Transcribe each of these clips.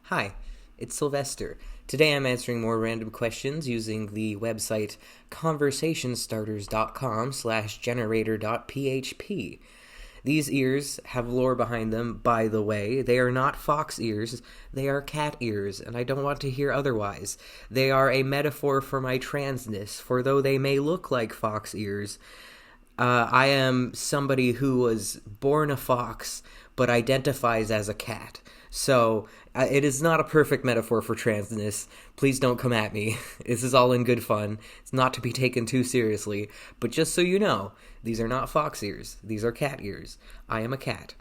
Hi, it's Sylvester. Today I'm answering more random questions using the website conversationstarters.com/generator.php. These ears have lore behind them, by the way. They are not fox ears, they are cat ears, and I don't want to hear otherwise. They are a metaphor for my transness, for though they may look like fox ears, I am somebody who was born a fox but identifies as a cat. So it is not a perfect metaphor for transness. Please don't come at me. This is all in good fun. It's not to be taken too seriously. But just so you know, these are not fox ears. These are cat ears. I am a cat.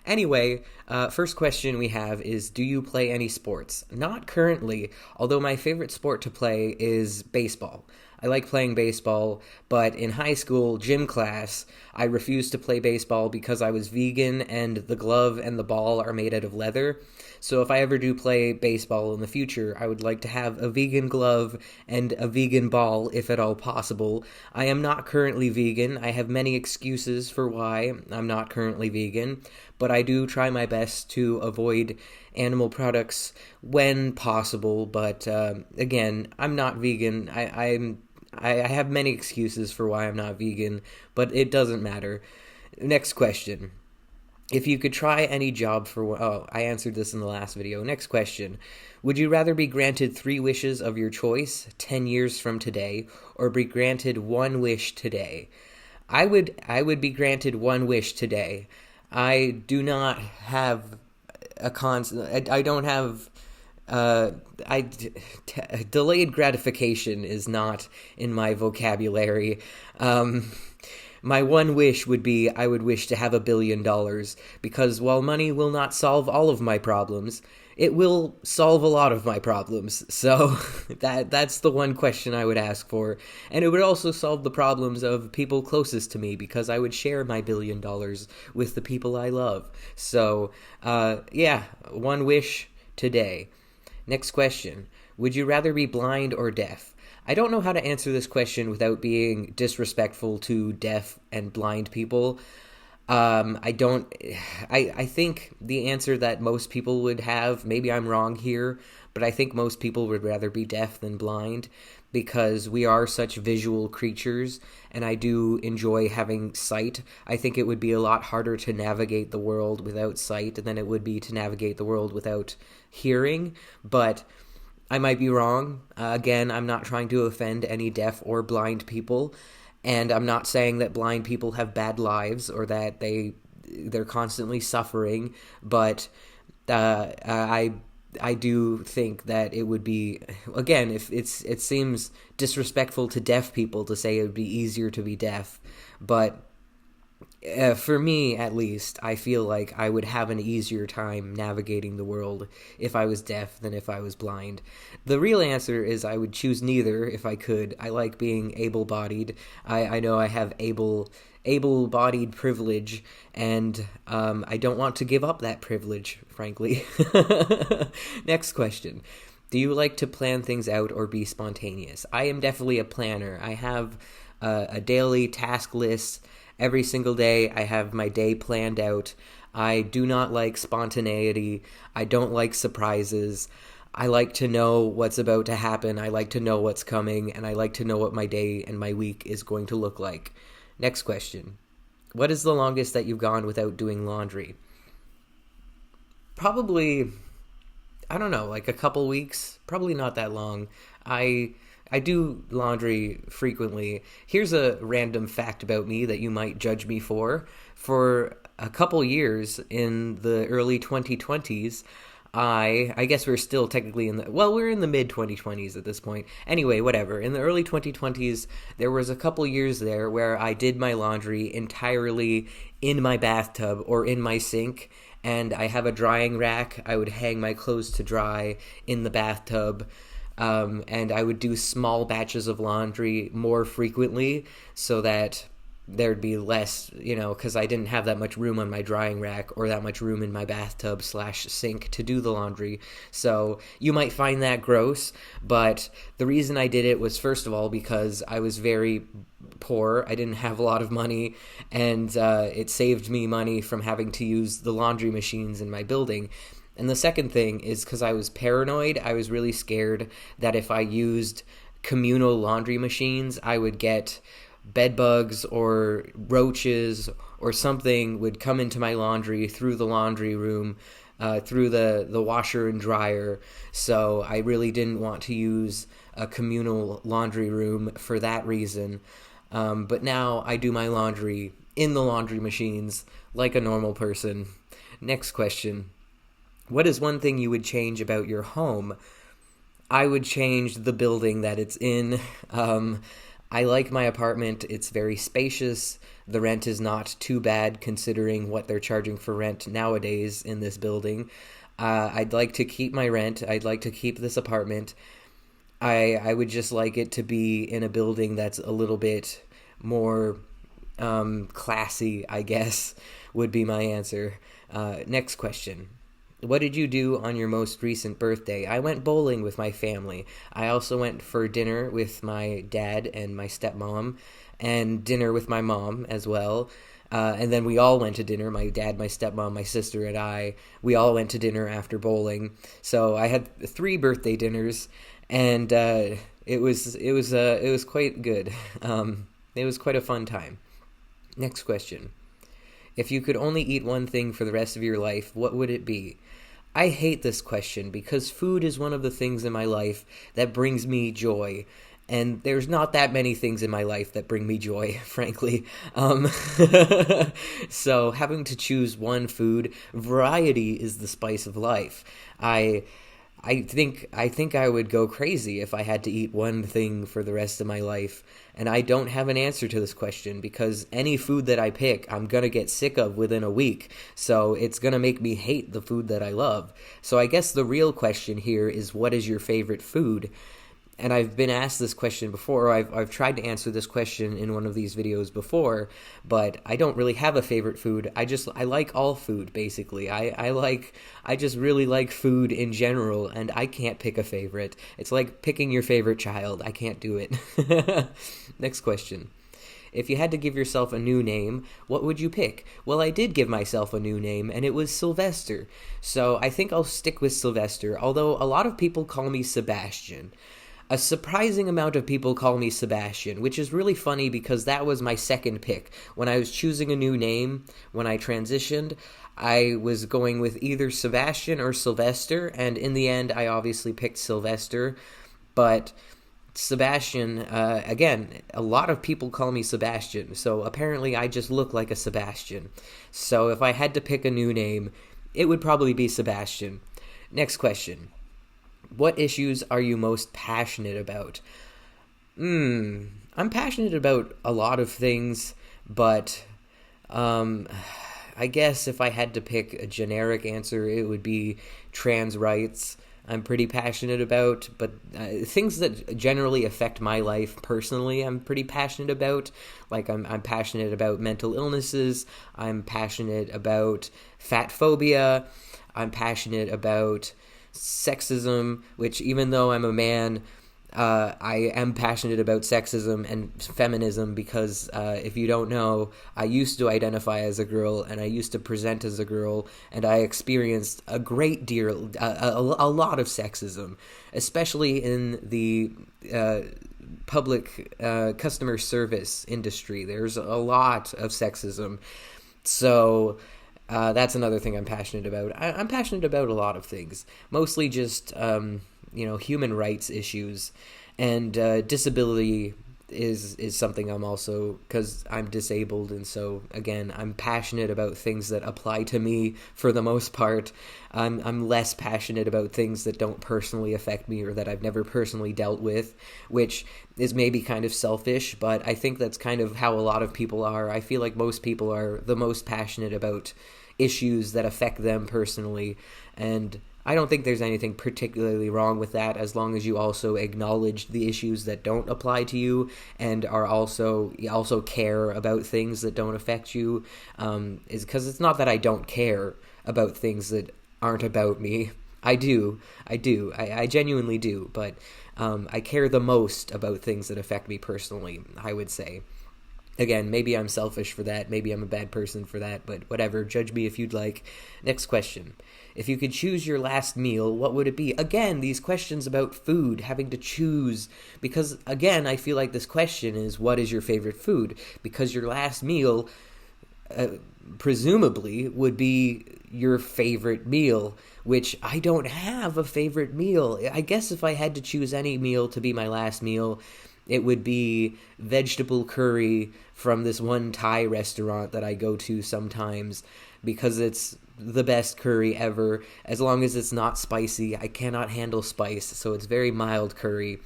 Anyway, first question we have is, do you play any sports? Not currently, although my favorite sport to play is baseball. I like playing baseball, but in high school gym class, I refused to play baseball because I was vegan and the glove and the ball are made out of leather. So if I ever do play baseball in the future, I would like to have a vegan glove and a vegan ball, if at all possible. I am not currently vegan. I have many excuses for why I'm not currently vegan, but I do try my best to avoid animal products when possible. But again, I'm not vegan. I have many excuses for why I'm not vegan, but it doesn't matter. Next question. If you could try any job for... Oh, I answered this in the last video. Next question. Would you rather be granted 3 wishes of your choice 10 years from today, or be granted 1 wish today? I would be granted 1 wish today. I do not have a I don't have... delayed gratification is not in my vocabulary. My 1 wish would be I would wish to have $1 billion, because while money will not solve all of my problems, it will solve a lot of my problems. So that's the one question I would ask for. And it would also solve the problems of people closest to me, because I would share my $1 billion with the people I love. So, yeah, 1 wish today. Next question. Would you rather be blind or deaf? I don't know how to answer this question without being disrespectful to deaf and blind people. I think the answer that most people would have, maybe I'm wrong here, but I think most people would rather be deaf than blind, because we are such visual creatures, and I do enjoy having sight. I think it would be a lot harder to navigate the world without sight than it would be to navigate the world without hearing, but I might be wrong. Again, I'm not trying to offend any deaf or blind people, and I'm not saying that blind people have bad lives or that they're constantly suffering, but I do think that it would be, again, if it seems disrespectful to deaf people to say it would be easier to be deaf, but for me, at least, I feel like I would have an easier time navigating the world if I was deaf than if I was blind. The real answer is I would choose neither if I could. I like being able-bodied. I know I have able-bodied privilege, and I don't want to give up that privilege, frankly. Next question. Do you like to plan things out or be spontaneous? I am definitely a planner. I have a daily task list. Every single day, I have my day planned out. I do not like spontaneity. I don't like surprises. I like to know what's about to happen. I like to know what's coming, and I like to know what my day and my week is going to look like. Next question. What is the longest that you've gone without doing laundry? Probably, I don't know, like a couple weeks. Probably not that long. I do laundry frequently. Here's a random fact about me that you might judge me for. For a couple years in the early 2020s, I guess we're still technically we're in the mid 2020s at this point. Anyway, whatever. In the early 2020s, there was a couple years there where I did my laundry entirely in my bathtub or in my sink, and I have a drying rack. I would hang my clothes to dry in the bathtub. And I would do small batches of laundry more frequently so that there'd be less, because I didn't have that much room on my drying rack or that much room in my bathtub/sink to do the laundry. So you might find that gross, but the reason I did it was, first of all, because I was very poor. I didn't have a lot of money, and it saved me money from having to use the laundry machines in my building. And the second thing is because I was paranoid. I was really scared that if I used communal laundry machines, I would get bed bugs or roaches or something would come into my laundry through the laundry room, through the washer and dryer. So I really didn't want to use a communal laundry room for that reason. But now I do my laundry in the laundry machines like a normal person. Next question. What is one thing you would change about your home? I would change the building that it's in. I like my apartment. It's very spacious. The rent is not too bad considering what they're charging for rent nowadays in this building. I'd like to keep my rent. I'd like to keep this apartment. I would just like it to be in a building that's a little bit more classy, I guess, would be my answer. Next question. What did you do on your most recent birthday? I went bowling with my family. I also went for dinner with my dad and my stepmom, and dinner with my mom as well. And then we all went to dinner. My dad, my stepmom, my sister, and I. We all went to dinner after bowling. So I had 3 birthday dinners, and it was quite good. It was quite a fun time. Next question. If you could only eat one thing for the rest of your life, what would it be? I hate this question because food is one of the things in my life that brings me joy. And there's not that many things in my life that bring me joy, frankly. So having to choose one food, variety is the spice of life. I think I would go crazy if I had to eat one thing for the rest of my life. And I don't have an answer to this question because any food that I pick, I'm going to get sick of within a week. So it's going to make me hate the food that I love. So I guess the real question here is, what is your favorite food? And I've been asked this question before. I've tried to answer this question in one of these videos before, but I don't really have a favorite food. I like all food, basically. I just really like food in general, and I can't pick a favorite. It's like picking your favorite child. I can't do it. Next question. If you had to give yourself a new name, what would you pick? Well, I did give myself a new name, and it was Sylvester. So I think I'll stick with Sylvester, although a lot of people call me Sebastian. A surprising amount of people call me Sebastian, which is really funny because that was my second pick. When I was choosing a new name, when I transitioned, I was going with either Sebastian or Sylvester, and in the end, I obviously picked Sylvester. But Sebastian, again, a lot of people call me Sebastian, so apparently I just look like a Sebastian. So if I had to pick a new name, it would probably be Sebastian. Next question. What issues are you most passionate about? I'm passionate about a lot of things, but I guess if I had to pick a generic answer, it would be trans rights. I'm pretty passionate about, but things that generally affect my life personally, I'm pretty passionate about. Like I'm passionate about mental illnesses. I'm passionate about fat phobia. I'm passionate about sexism, which even though I'm a man, I am passionate about sexism and feminism because if you don't know, I used to identify as a girl and I used to present as a girl, and I experienced a great deal, a lot of sexism, especially in the public customer service industry. There's a lot of sexism. So that's another thing I'm passionate about. I'm passionate about a lot of things, mostly just human rights issues, and disability is something I'm also, because I'm disabled, and so again I'm passionate about things that apply to me for the most part. I'm less passionate about things that don't personally affect me or that I've never personally dealt with, which is maybe kind of selfish, but I think that's kind of how a lot of people are. I feel like most people are the most passionate about issues that affect them personally, and I don't think there's anything particularly wrong with that, as long as you also acknowledge the issues that don't apply to you and are also care about things that don't affect you. Is because it's not that I don't care about things that aren't about me. I do. I genuinely do, but I care the most about things that affect me personally, I would say. Again, maybe I'm selfish for that, maybe I'm a bad person for that, but whatever, judge me if you'd like. Next question. If you could choose your last meal, what would it be? Again, these questions about food, having to choose, because again, I feel like this question is, what is your favorite food? Because your last meal presumably would be your favorite meal, which I don't have a favorite meal. I guess if I had to choose any meal to be my last meal, it would be vegetable curry from this one Thai restaurant that I go to sometimes, because it's the best curry ever, as long as it's not spicy. I cannot handle spice, so it's very mild curry,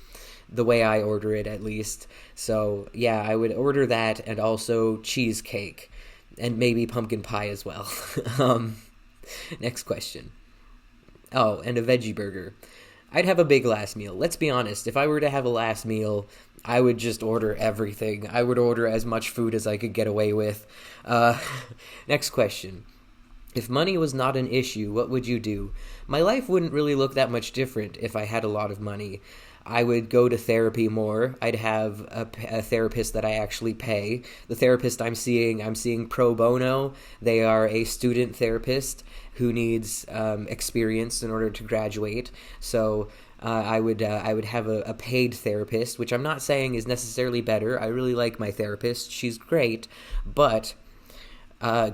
the way I order it at least. So yeah, I would order that, and also cheesecake, and maybe pumpkin pie as well. Next question. Oh, and a veggie burger. I'd have a big last meal. Let's be honest, if I were to have a last meal, I would just order everything. I would order as much food as I could get away with. Next question. If money was not an issue, what would you do? My life wouldn't really look that much different if I had a lot of money. I would go to therapy more. I'd have a therapist that I actually pay. The therapist I'm seeing pro bono. They are a student therapist who needs experience in order to graduate. So I would have a paid therapist, which I'm not saying is necessarily better. I really like my therapist. She's great, but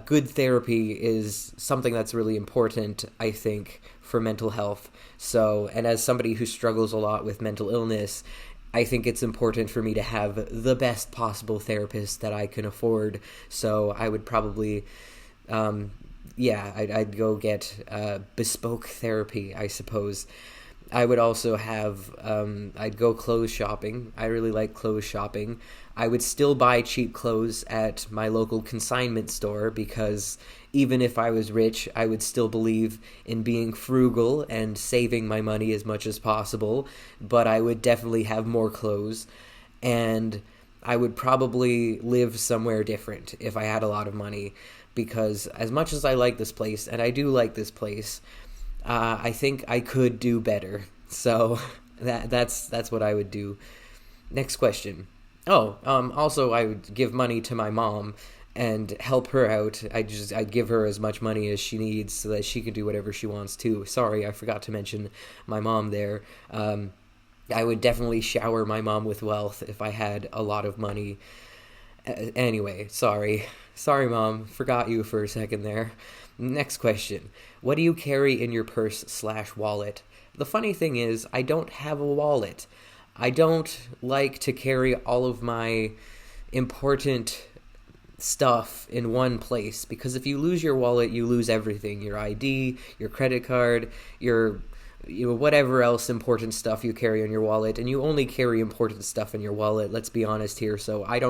good therapy is something that's really important, I think, for mental health. So, and as somebody who struggles a lot with mental illness, I think it's important for me to have the best possible therapist that I can afford. So I would probably, I'd go get bespoke therapy, I suppose. I would also have, I'd go clothes shopping. I really like clothes shopping. I would still buy cheap clothes at my local consignment store, because even if I was rich, I would still believe in being frugal and saving my money as much as possible. But I would definitely have more clothes, and I would probably live somewhere different if I had a lot of money, because as much as I like this place, and I do like this place, I think I could do better. So that's what I would do. Next question. Oh, also I would give money to my mom and help her out. I'd give her as much money as she needs so that she can do whatever she wants too. Sorry, I forgot to mention my mom there. I would definitely shower my mom with wealth if I had a lot of money. Anyway, sorry, mom, forgot you for a second there. Next question. What do you carry in your purse/wallet? The funny thing is, I don't have a wallet. I don't like to carry all of my important stuff in one place, because if you lose your wallet, you lose everything. Your ID, your credit card, your whatever else important stuff you carry in your wallet, and you only carry important stuff in your wallet, let's be honest here. So I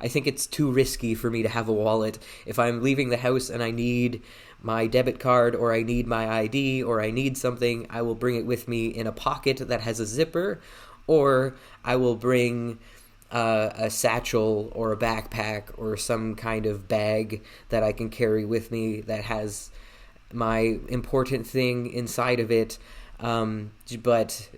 think it's too risky for me to have a wallet. If I'm leaving the house and I need my debit card, or I need my ID, or I need something, I will bring it with me in a pocket that has a zipper, or I will bring a satchel or a backpack or some kind of bag that I can carry with me that has my important thing inside of it. But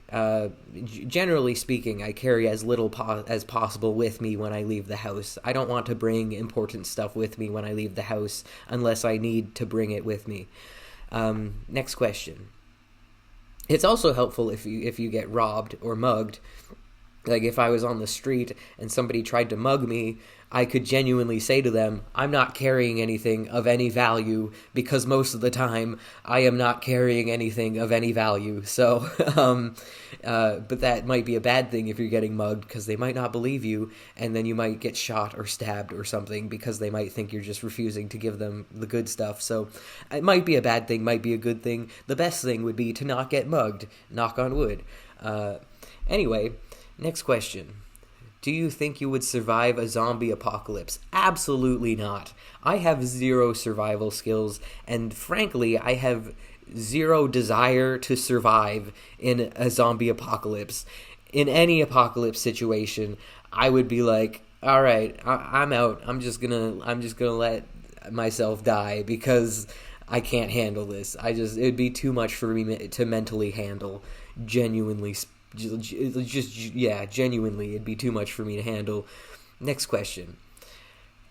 generally speaking, I carry as little as possible with me when I leave the house. I don't want to bring important stuff with me when I leave the house unless I need to bring it with me. Next question. It's also helpful if you get robbed or mugged. Like if I was on the street and somebody tried to mug me, I could genuinely say to them, I'm not carrying anything of any value, because most of the time I am not carrying anything of any value. So, but that might be a bad thing if you're getting mugged, because they might not believe you, and then you might get shot or stabbed or something, because they might think you're just refusing to give them the good stuff. So it might be a bad thing, might be a good thing. The best thing would be to not get mugged, knock on wood. Anyway, next question. Do you think you would survive a zombie apocalypse? Absolutely not. I have zero survival skills, and frankly, I have zero desire to survive in a zombie apocalypse. In any apocalypse situation, I would be like, all right, I'm out. I'm just gonna let myself die, because I can't handle this. It'd be too much for me to mentally handle. Genuinely genuinely, it'd be too much for me to handle. Next question.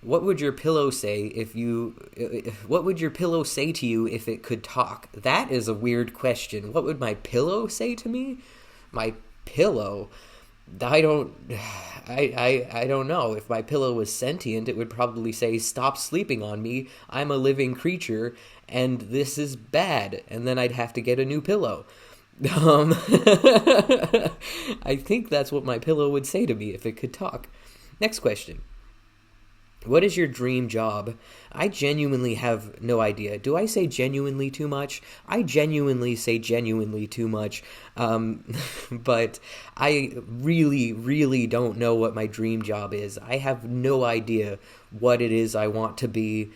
What would your pillow say what would your pillow say to you if it could talk? That is a weird question. What would my pillow say to me? My pillow. I don't I don't know. If my pillow was sentient, it would probably say, "Stop sleeping on me. I'm a living creature and this is bad." And then I'd have to get a new pillow. I think that's what my pillow would say to me if it could talk. Next question. What is your dream job? I genuinely have no idea. Do I say genuinely too much? I genuinely say genuinely too much. But I really, really don't know what my dream job is. I have no idea what it is I want to be.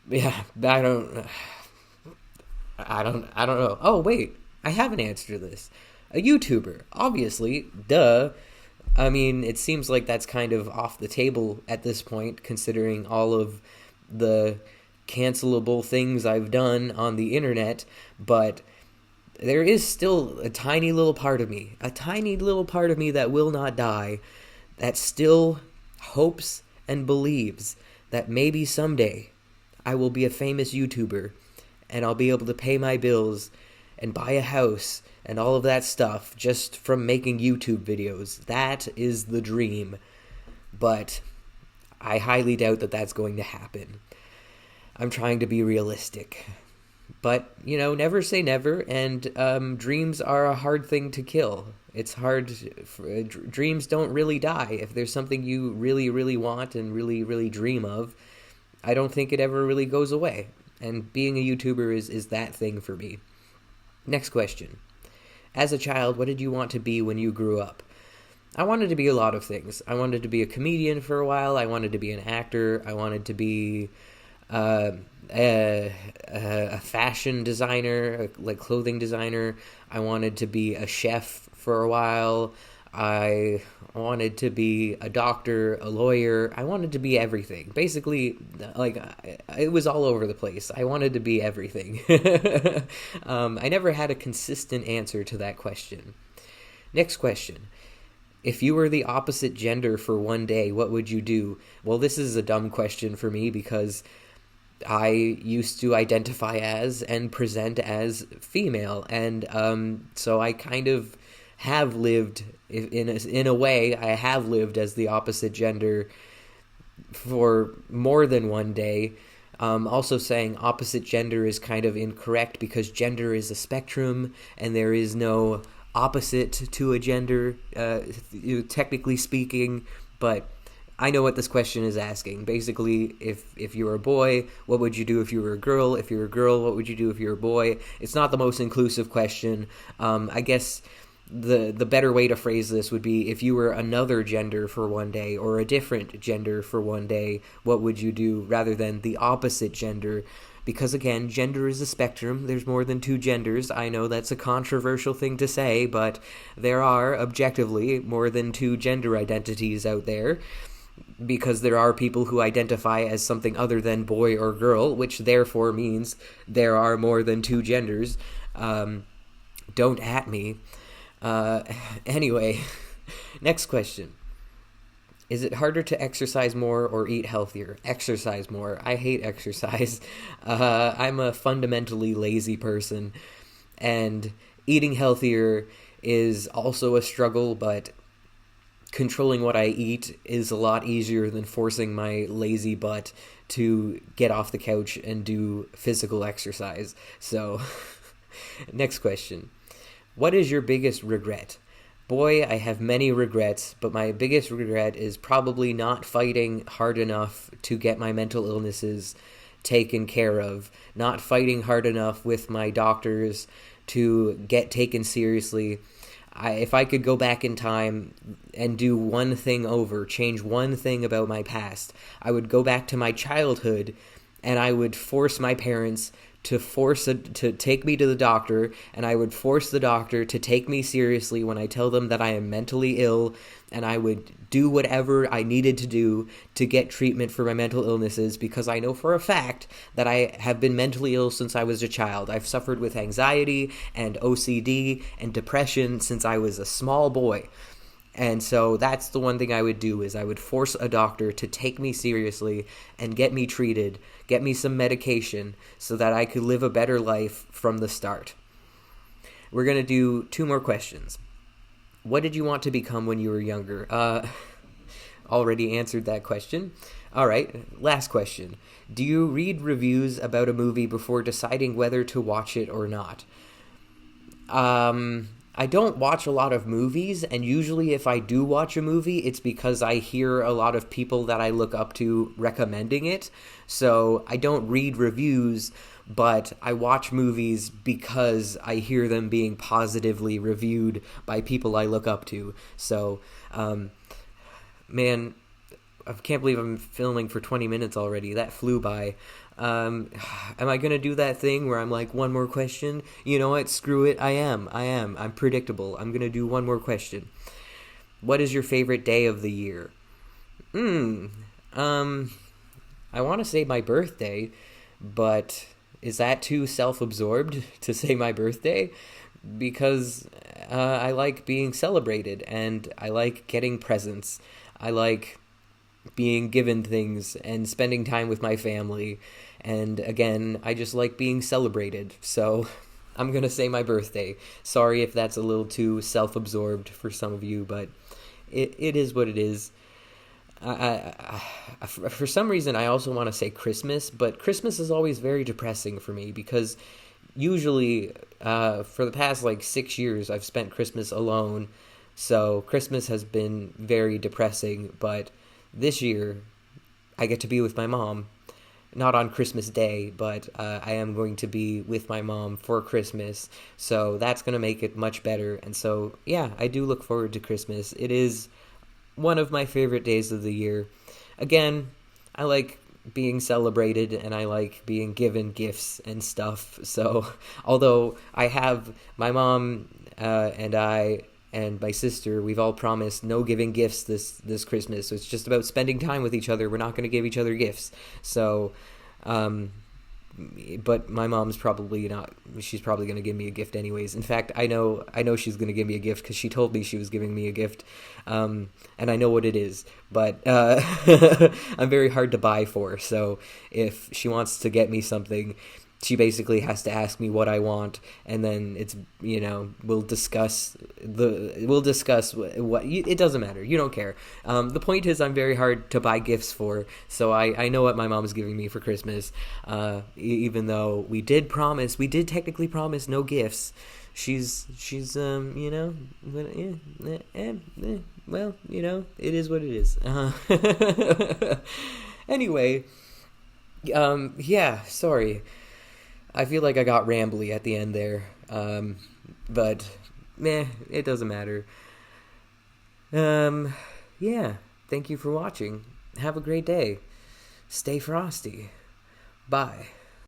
Yeah, I don't know. Oh, wait. I have an answer to this. A YouTuber. Obviously. Duh. I mean, it seems like that's kind of off the table at this point, considering all of the cancelable things I've done on the internet, but there is still a tiny little part of me that will not die, that still hopes and believes that maybe someday I will be a famous YouTuber, and I'll be able to pay my bills and buy a house and all of that stuff just from making YouTube videos. That is the dream. But I highly doubt that that's going to happen. I'm trying to be realistic. But, never say never, and dreams are a hard thing to kill. It's hard. Dreams don't really die. If there's something you really, really want and really, really dream of, I don't think it ever really goes away. And being a YouTuber is that thing for me. Next question. As a child, what did you want to be when you grew up? I wanted to be a lot of things. I wanted to be a comedian for a while. I wanted to be an actor. I wanted to be a fashion designer, like clothing designer. I wanted to be a chef for a while. I wanted to be a doctor, a lawyer. I wanted to be everything. Basically, it was all over the place. I wanted to be everything. I never had a consistent answer to that question. Next question. If you were the opposite gender for one day, what would you do? Well, this is a dumb question for me because I used to identify as and present as female. And so I kind of have lived, in a way, I have lived as the opposite gender for more than one day. Also saying opposite gender is kind of incorrect because gender is a spectrum and there is no opposite to a gender, technically speaking, but I know what this question is asking. Basically, if you were a boy, what would you do if you were a girl? If you were a girl, what would you do if you were a boy? It's not the most inclusive question. I guess the better way to phrase this would be, if you were another gender for one day or a different gender for one day, what would you do, rather than the opposite gender? Because again, gender is a spectrum. There's more than two genders. I know that's a controversial thing to say, but there are objectively more than two gender identities out there, because there are people who identify as something other than boy or girl, which therefore means there are more than two genders. Don't at me. Anyway, next question. Is it harder to exercise more or eat healthier? Exercise more. I hate exercise. I'm a fundamentally lazy person, and eating healthier is also a struggle, but controlling what I eat is a lot easier than forcing my lazy butt to get off the couch and do physical exercise. So, next question. What is your biggest regret? Boy, I have many regrets, but my biggest regret is probably not fighting hard enough to get my mental illnesses taken care of, not fighting hard enough with my doctors to get taken seriously. If I could go back in time and do one thing over, change one thing about my past, I would go back to my childhood and I would force my parents to take me to the doctor, and I would force the doctor to take me seriously when I tell them that I am mentally ill, and I would do whatever I needed to do to get treatment for my mental illnesses, because I know for a fact that I have been mentally ill since I was a child. I've suffered with anxiety and OCD and depression since I was a small boy. And so that's the one thing I would do is I would force a doctor to take me seriously and get me treated, get me some medication so that I could live a better life from the start. We're going to do 2 more questions. What did you want to become when you were younger? Already answered that question. All right, last question. Do you read reviews about a movie before deciding whether to watch it or not? I don't watch a lot of movies, and usually if I do watch a movie, it's because I hear a lot of people that I look up to recommending it. So I don't read reviews, but I watch movies because I hear them being positively reviewed by people I look up to. So, man, I can't believe I'm filming for 20 minutes already. That flew by. Am I going to do that thing where I'm like, one more question? You know what? Screw it. I am. I'm predictable. I'm going to do one more question. What is your favorite day of the year? I want to say my birthday, but is that too self-absorbed to say my birthday? Because I like being celebrated, and I like getting presents. I like being given things and spending time with my family. And again, I just like being celebrated. So I'm going to say my birthday. Sorry if that's a little too self-absorbed for some of you, but it is what it is. For some reason, I also want to say Christmas, but Christmas is always very depressing for me because usually for the past 6 years, I've spent Christmas alone. So Christmas has been very depressing, but this year I get to be with my mom. Not on Christmas Day, but I am going to be with my mom for Christmas, so that's going to make it much better. And so, yeah, I do look forward to Christmas. It is one of my favorite days of the year. Again, I like being celebrated, and I like being given gifts and stuff. So, although I have my mom and I and my sister, we've all promised no giving gifts this Christmas. So it's just about spending time with each other. We're not going to give each other gifts. So, but my mom's probably not. She's probably going to give me a gift anyways. In fact, I know she's going to give me a gift because she told me she was giving me a gift, and I know what it is. But I'm very hard to buy for. So if she wants to get me something, she basically has to ask me what I want, and then it's, we'll discuss what it doesn't matter. You don't care. The point is, I'm very hard to buy gifts for, so I know what my mom's giving me for Christmas. Even though we did technically promise no gifts. She's well, it is what it is. Anyway, yeah, sorry. I feel like I got rambly at the end there, but it doesn't matter. Yeah, thank you for watching. Have a great day. Stay frosty. Bye.